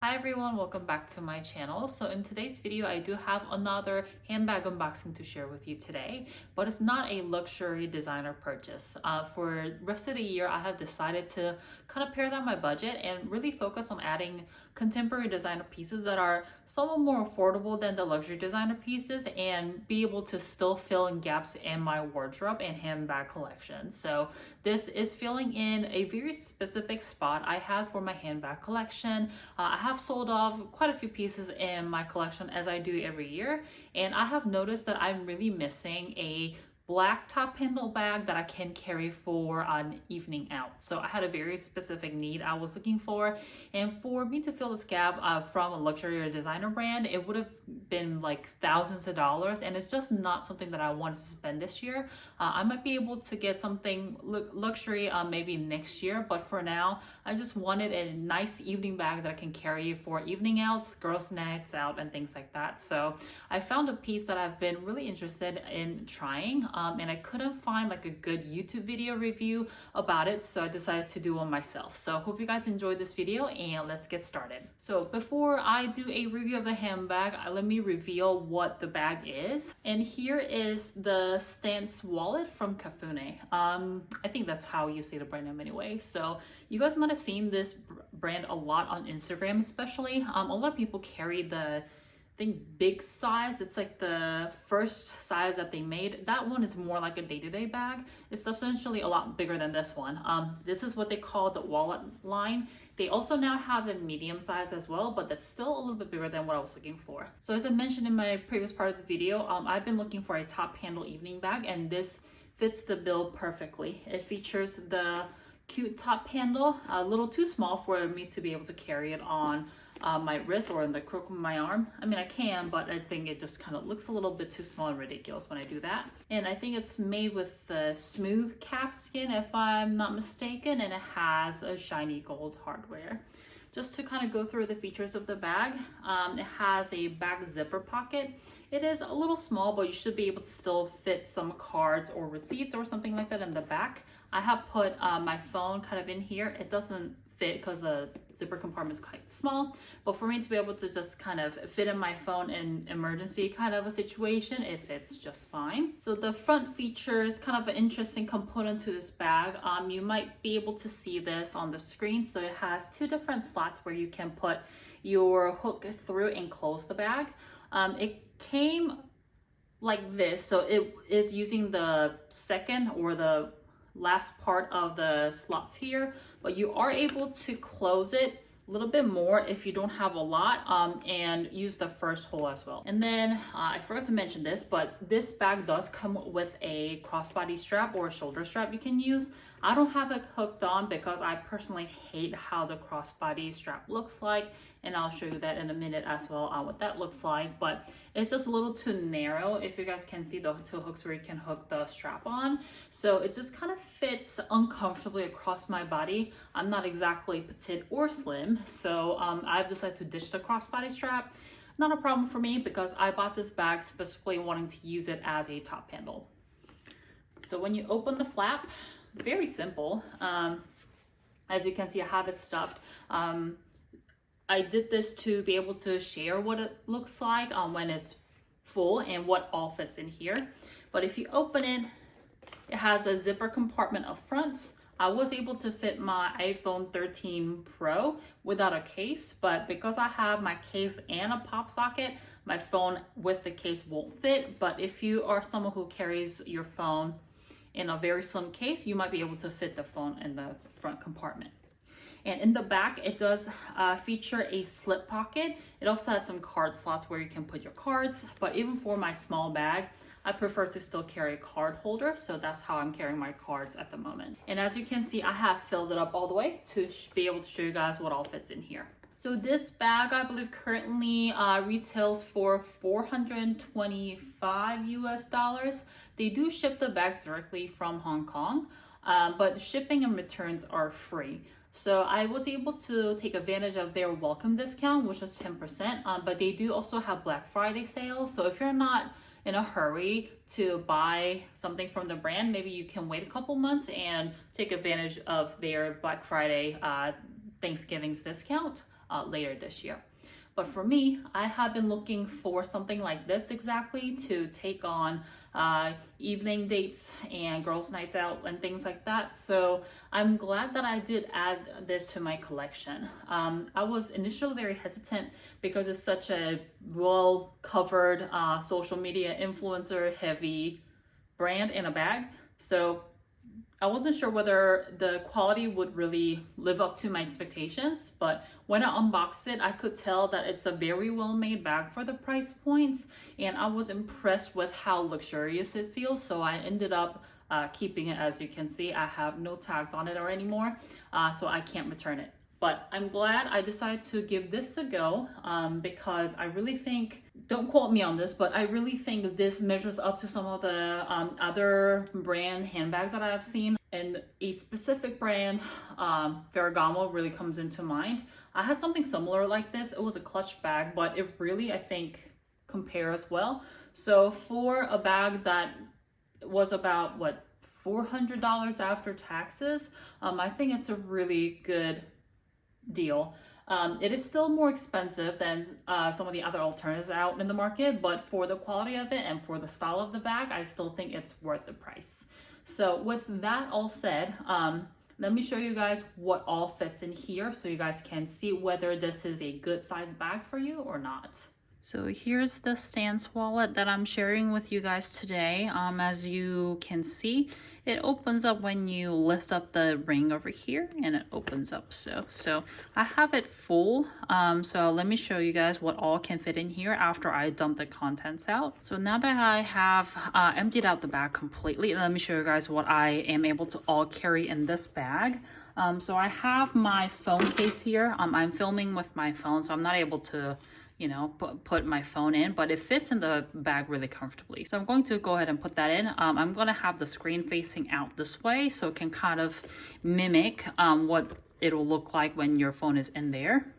Hi everyone, welcome back to my channel. So in today's video, I do have another handbag unboxing to share with you today, but it's not a luxury designer purchase. For the rest of the year, I have decided to kind of pare down my budget and really focus on adding contemporary designer pieces that are somewhat more affordable than the luxury designer pieces and be able to still fill in gaps in my wardrobe and handbag collection. So this is filling in a very specific spot I had for my handbag collection. I have sold off quite a few pieces in my collection as I do every year, and I have noticed that I'm really missing a black top handle bag that I can carry for an evening out. So I had a very specific need I was looking for, and for me to fill this gap from a luxury or designer brand, it would have been like thousands of dollars, and it's just not something that I wanted to spend this year. I might be able to get something luxury maybe next year, but for now I just wanted a nice evening bag that I can carry for evening outs, girls' nights out, and things like that. So I found a piece that I've been really interested in trying, and I couldn't find like a good YouTube video review about it, so I decided to do one myself. So hope you guys enjoyed this video, and let's get started. So before I do a review of the handbag, let me reveal what the bag is. And here is the Stance Wallet from Cafune. I think that's how you say the brand name anyway. So you guys might have seen this brand a lot on Instagram, especially. A lot of people carry the big size. It's like the first size that they made. That one is more like a day-to-day bag. It's substantially a lot bigger than this one. This is what they call the wallet line. They also now have a medium size as well, but that's still a little bit bigger than what I was looking for. So as I mentioned in my previous part of the video, I've been looking for a top handle evening bag, and this fits the bill perfectly. It features the cute top handle, a little too small for me to be able to carry it on my wrist or in the crook of my arm. I mean, I can, but I think it just kind of looks a little bit too small and ridiculous when I do that. And I think it's made with smooth calf skin, if I'm not mistaken, and it has a shiny gold hardware. Just to kind of go through the features of the bag, it has a back zipper pocket. It is a little small, but you should be able to still fit some cards or receipts or something like that in the back. I have put my phone kind of in here. It doesn't fit because the zipper compartment is quite small, but for me to be able to just kind of fit in my phone in emergency kind of a situation, it fits just fine. So the front features kind of an interesting component to this bag. You might be able to see this on the screen. So it has two different slots where you can put your hook through and close the bag. It came like this, so it is using the second or the last part of the slots here, but you are able to close it a little bit more if you don't have a lot, and use the first hole as well. And then I forgot to mention this, but this bag does come with a crossbody strap or a shoulder strap you can use. I don't have it hooked on because I personally hate how the crossbody strap looks like, and I'll show you that in a minute as well what that looks like. But it's just a little too narrow, if you guys can see the two hooks where you can hook the strap on. So it just kind of fits uncomfortably across my body. I'm not exactly petite or slim, so I've decided to ditch the crossbody strap. Not a problem for me because I bought this bag specifically wanting to use it as a top handle. So when you open the flap, very simple. As you can see, I have it stuffed. I did this to be able to share what it looks like when it's full and what all fits in here. But if you open it, it has a zipper compartment up front. I was able to fit my iPhone 13 Pro without a case, but because I have my case and a pop socket, my phone with the case won't fit. But if you are someone who carries your phone in a very slim case, you might be able to fit the phone in the front compartment. And in the back, it does feature a slip pocket. It also has some card slots where you can put your cards, but even for my small bag, I prefer to still carry a card holder, so that's how I'm carrying my cards at the moment. And as you can see, I have filled it up all the way to be able to show you guys what all fits in here. So this bag, I believe currently retails for $425 US. They do ship the bags directly from Hong Kong, but shipping and returns are free. So I was able to take advantage of their welcome discount, which was 10%, but they do also have Black Friday sales. So if you're not in a hurry to buy something from the brand, maybe you can wait a couple months and take advantage of their Black Friday Thanksgiving's discount. later this year. But for me, I have been looking for something like this exactly to take on evening dates and girls' nights out and things like that. So I'm glad that I did add this to my collection. I was initially very hesitant because it's such a well-covered social media influencer heavy brand in a bag. So I wasn't sure whether the quality would really live up to my expectations, but when I unboxed it, I could tell that it's a very well-made bag for the price points, and I was impressed with how luxurious it feels, so I ended up keeping it. As you can see, I have no tags on it or anymore, so I can't return it. But I'm glad I decided to give this a go because I really think, don't quote me on this, but I really think this measures up to some of the other brand handbags that I have seen. And a specific brand, Ferragamo, really comes into mind. I had something similar like this. It was a clutch bag, but it really, I think, compares well. So for a bag that was about, what, $400 after taxes, I think it's a really good deal. It is still more expensive than some of the other alternatives out in the market, but for the quality of it and for the style of the bag, I still think it's worth the price. So with that all said, let me show you guys what all fits in here so you guys can see whether this is a good size bag for you or not. So here's the Stance wallet that I'm sharing with you guys today. As you can see, it opens up when you lift up the ring over here, and it opens up so I have it full. So let me show you guys what all can fit in here after I dump the contents out. So now that I have emptied out the bag completely, let me show you guys what I am able to all carry in this bag. So I have my phone case here. I'm filming with my phone, so I'm not able to, you know, put my phone in, but it fits in the bag really comfortably. So I'm going to go ahead and put that in. I'm going to have the screen facing out this way so it can kind of mimic what it'll look like when your phone is in there.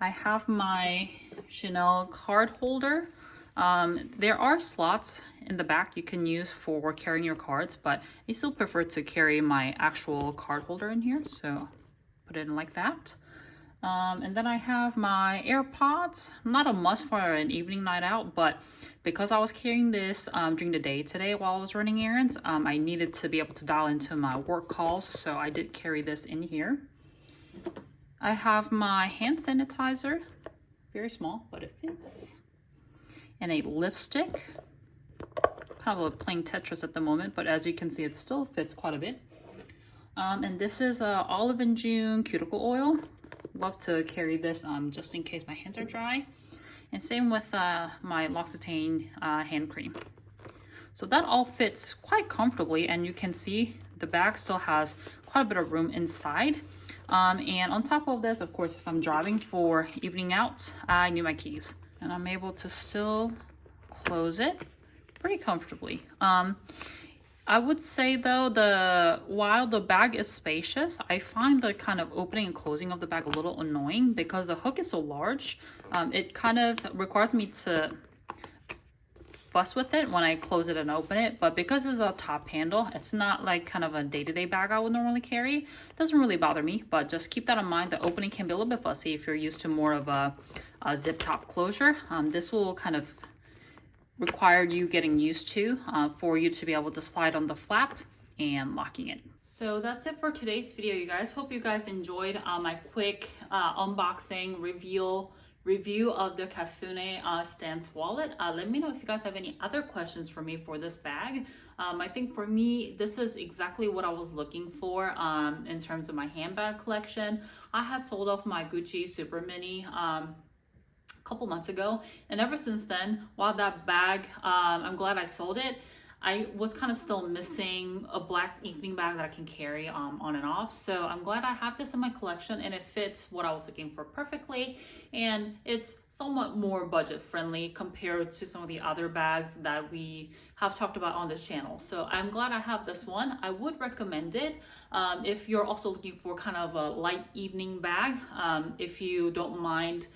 I have my Chanel card holder. There are slots in the back you can use for carrying your cards, but I still prefer to carry my actual card holder in here. So put it in like that. And then I have my AirPods. Not a must for an evening night out, but because I was carrying this during the day today while I was running errands, I needed to be able to dial into my work calls, so I did carry this in here. I have my hand sanitizer, very small, but it fits. And a lipstick, kind of a plain Tetris at the moment, but as you can see, it still fits quite a bit. And this is Olive and June cuticle oil. Love to carry this just in case my hands are dry. And same with my L'Occitane hand cream. So that all fits quite comfortably, and you can see the bag still has quite a bit of room inside. And on top of this, of course, if I'm driving for evening out, I need my keys. And I'm able to still close it pretty comfortably. I would say though, while the bag is spacious, I find the kind of opening and closing of the bag a little annoying because the hook is so large. It kind of requires me to fuss with it when I close it and open it, but because it's a top handle, it's not like kind of a day-to-day bag I would normally carry. It doesn't really bother me, but just keep that in mind. The opening can be a little bit fussy if you're used to more of a zip top closure. This will kind of require you getting used to for you to be able to slide on the flap and locking it. So that's it for today's video, you guys. Hope you guys enjoyed my quick unboxing review of the Cafune Stance Wallet. Let me know if you guys have any other questions for me for this bag. I think for me, this is exactly what I was looking for in terms of my handbag collection. I had sold off my Gucci Super Mini couple months ago, and ever since then, while that bag, I'm glad I sold it, I was kind of still missing a black evening bag that I can carry on and off. So I'm glad I have this in my collection, and it fits what I was looking for perfectly, and it's somewhat more budget friendly compared to some of the other bags that we have talked about on this channel. So I'm glad I have this one. I would recommend it if you're also looking for kind of a light evening bag, if you don't mind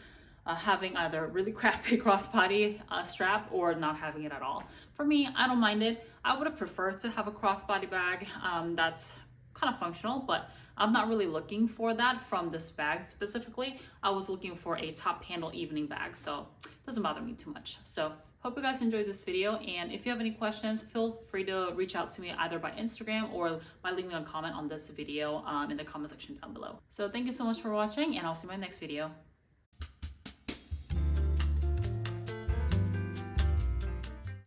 having either really crappy crossbody strap or not having it at all. For me, I don't mind it. I would have preferred to have a crossbody bag that's kind of functional, but I'm not really looking for that from this bag specifically. I was looking for a top handle evening bag, so it doesn't bother me too much. So hope you guys enjoyed this video, and if you have any questions, feel free to reach out to me either by Instagram or by leaving a comment on this video in the comment section down below. So thank you so much for watching, and I'll see you in my next video.